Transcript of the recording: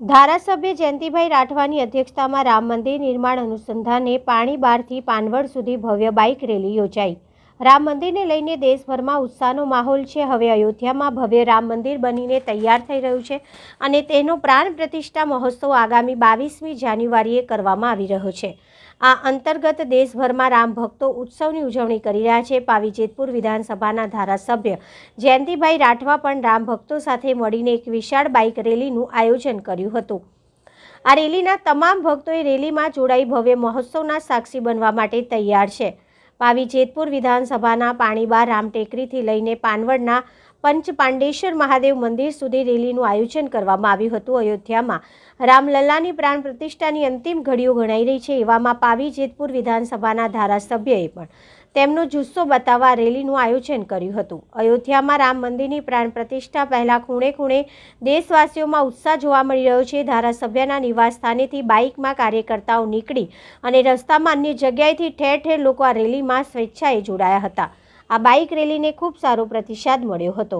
ધારાસભ્ય જયંતિભાઈ રાઠવાની અધ્યક્ષતામાં રામ મંદિર નિર્માણ અનુસંધાને પાણીબારથી પાનવડ સુધી ભવ્ય બાઇક રેલી યોજાઈ। રામ મંદિરને લઈને દેશભરમાં ઉત્સાહનો માહોલ છે। હવે અયોધ્યામાં ભવ્ય રામ મંદિર બનીને તૈયાર થઈ રહ્યું છે અને તેનો પ્રાણ પ્રતિષ્ઠા મહોત્સવ આગામી 22મી જાન્યુઆરીએ કરવામાં આવી રહ્યો છે। આ અંતર્ગત દેશભરમાં રામ ભક્તો ઉત્સવની ઉજવણી કરી રહ્યા છે। પાવી જેતપુર વિધાનસભાના ધારાસભ્ય જયંતિભાઈ રાઠવા પણ રામ ભક્તો સાથે મળીને એક વિશાળ બાઇક રેલીનું આયોજન કર્યું હતું। આ રેલીના તમામ ભક્તોએ રેલીમાં જોડાઈ ભવ્ય મહોત્સવના સાક્ષી બનવા માટે તૈયાર છે। પાવી જેતપુર વિધાનસભાના પાણીબાર રામટેકરીથી લઈને પાનવડના પંચપાંડેશ્વર મહાદેવ મંદિર સુધી રેલીનું આયોજન કરવામાં આવ્યું હતું। અયોધ્યામાં રામલલ્લાની પ્રાણ પ્રતિષ્ઠાની અંતિમ ઘડીઓ ગણાઈ રહી છે। એવામાં પાવી જેતપુર વિધાનસભાના ધારાસભ્યએ પણ તેમનો જુસ્સો બતાવવા રેલીનું આયોજન કર્યું હતું। અયોધ્યામાં રામ મંદિરની પ્રાણ પ્રતિષ્ઠા પહેલા ખૂણે ખૂણે દેશવાસીઓમાં ઉત્સાહ જોવા મળી રહ્યો છે। ધારાસભ્યના નિવાસ સ્થાનેથી બાઇકમાં કાર્યકર્તાઓ નીકળી અને રસ્તામાં અન્ય જગ્યાએથી ઠેર ઠેર લોકો આ રેલીમાં સ્વેચ્છાએ જોડાયા હતા। આ બાઇક રેલીને ખૂબ સારો પ્રતિસાદ મળ્યો હતો।